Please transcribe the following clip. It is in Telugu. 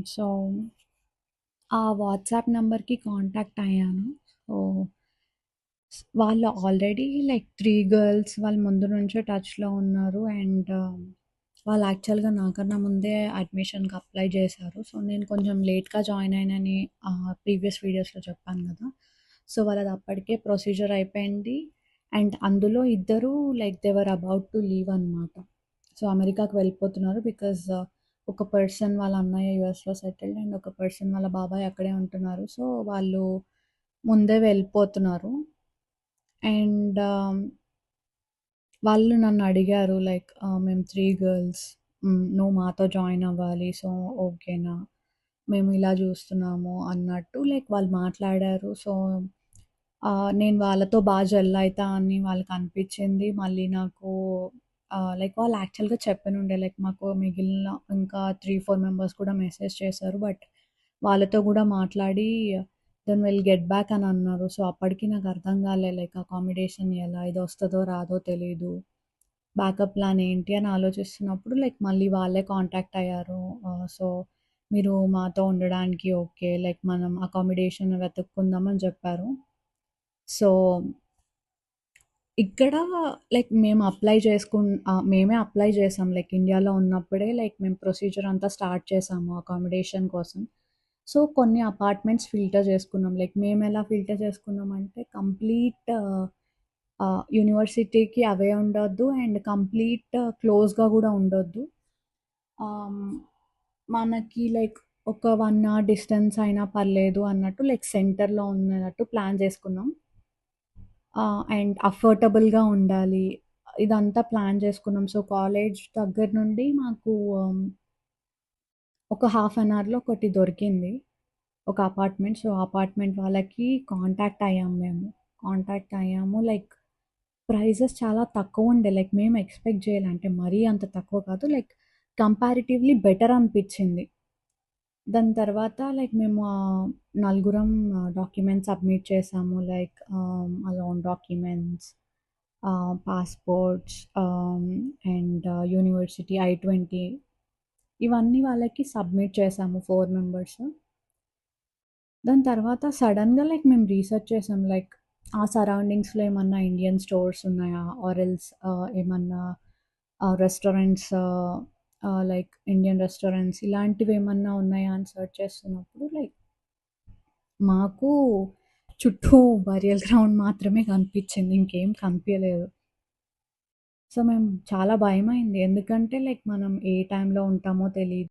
సో, ఆ వాట్సాప్ నంబర్‌కి కాంటాక్ట్ అయ్యాను. సో, వాళ్ళు ఆల్రెడీ లైక్ 3 గర్ల్స్ వాళ్ళు ముందు నుంచే టచ్‌లో ఉన్నారు. అండ్ వాళ్ళు యాక్చువల్‌గా నాకన్నా ముందే అడ్మిషన్‌కి అప్లై చేశారు. సో, నేను కొంచెం లేట్‌గా జాయిన్ అయ్యానని ప్రీవియస్ వీడియోస్‌లో చెప్పాను కదా! సో, వాళ్ళది అప్పటికే ప్రొసీజర్ అయిపోయింది. అండ్ అందులో ఇద్దరు like they were about to leave అనమాట. సో, అమెరికాకి వెళ్ళిపోతున్నారు. బికాజ్ ఒక పర్సన్ వాళ్ళ అన్నయ్య యూఎస్‌లో సెటిల్డ్ అండ్ ఒక పర్సన్ వాళ్ళ బాబాయ్ అక్కడే ఉంటున్నారు. సో, వాళ్ళు ముందే వెళ్ళిపోతున్నారు. అండ్ వాళ్ళు నన్నడిగారు లైక్ మేము 3 గర్ల్స్ నువ్వు మాతో జాయిన్ అవ్వాలి. సో, ఓకేనా? మేము ఇలా చూస్తున్నాము అన్నట్టు లైక్ వాళ్ళు మాట్లాడారు. సో, నేను వాళ్ళతో జెల్ అయితా అని వాళ్ళకనిపిచ్చింది. మళ్ళీ నాకు లైక్ వాళ్ళు యాక్చువల్‌గా చెప్పనుండే లైక్ మాకు మిగిలిన ఇంకా 3, 4 మెంబర్స్ కూడా మెసేజ్ చేశారు. బట్ వాళ్ళతో గూడా మాట్లాడి దెన్ విల్ గెట్ బ్యాక్ అని అన్నారు. సో, అప్పటికి నాకు అర్థం కాలే లైక్ అకామిడేషన్ ఎలా ఇది వస్తదో రాదో తెలీదు. బ్యాకప్ ప్లాన్ ఏంటి అని ఆలోచిస్తున్నప్పుడు లైక్ మళ్ళీ వాళ్ళే కాంటాక్ట్ అయ్యారు. సో, మీరు మాతో ఉండడానికి ఓకే. లైక్ మనం అకామిడేషన్ వెతుక్కుందాం అని చెప్పారు. సో, ఇక్కడ లైక్ మేమే అప్లై చేసాం. లైక్ ఇండియాలో ఉన్నప్పుడే లైక్ మేము ప్రొసీజర్ అంతా స్టార్ట్ చేసాము అకామిడేషన్ కోసం. సో, కొన్ని అపార్ట్మెంట్స్ ఫిల్టర్ చేసుకున్నాం. లైక్ మేమెలా ఫిల్టర్ చేసుకున్నామంటే కంప్లీట్ యూనివర్సిటీకి అవే ఉండొద్దు అండ్ కంప్లీట్ క్లోజ్‌గా గూడా ఉండొద్దు. ఆహ్, మనకి లైక్ ఒక 1 అవర్ డిస్టెన్స్ అయినా పర్లేదు అన్నట్టు లైక్ సెంటర్‌లో ఉన్నట్టు ప్లాన్ చేసుకున్నాం. అండ్ అఫోర్డబుల్‌గా ఉండాలి. ఇదంతా ప్లాన్ చేసుకున్నాం. సో, కాలేజ్ దగ్గర నుండి మాకు ఒక హాఫ్ అన్ అవర్‌లో ఒకటి దొరికింది. ఒక అపార్ట్మెంట్. సో, అపార్ట్మెంట్ వాళ్ళకి కాంటాక్ట్ అయ్యాము మేము. కాంటాక్ట్ అయ్యాము. లైక్ ప్రైజెస్ చాలా తక్కువుండే. లైక్ మేము ఎక్స్‌పెక్ట్ చేయలే. అంటే మరీ అంత తక్కువ కాదు. లైక్ కంపారిటివ్‌లీ బెటర్ అనిపిచ్చింది. దాని తర్వాత లైక్ మేము నలుగురం డాక్యుమెంట్స్ సబ్మిట్ చేసాము. Like loan documents, passports and university I-20 ఇవన్నీ వాళ్ళకి సబ్మిట్ చేసాము 4 మెంబర్స్. దాని తర్వాత సడెన్‌గా లైక్ మేము రీసెర్చ్ చేసాం. లైక్ ఆ సరౌండింగ్స్‌లో ఏమన్నా ఇండియన్ స్టోర్స్ ఉన్నాయా? ఆర్ ఎల్స్ ఏమన్నా రెస్టారెంట్స్ లైక్ ఇండియన్ రెస్టారెంట్స్ ఇలాంటివేమన్నా ఉన్నాయా అని సెర్చ్ చేస్తున్నప్పుడు లైక్ మాకు చుట్టూ బరియల్ గ్రౌండ్ మాత్రమే కనిపిచ్చింది. ఇంకేం కనిపియలేదు. సో, మేము చాలా భయమైంది. ఎందుకంటే లైక్ మనం ఏ టైంలో ఉంటామో తెలీదు.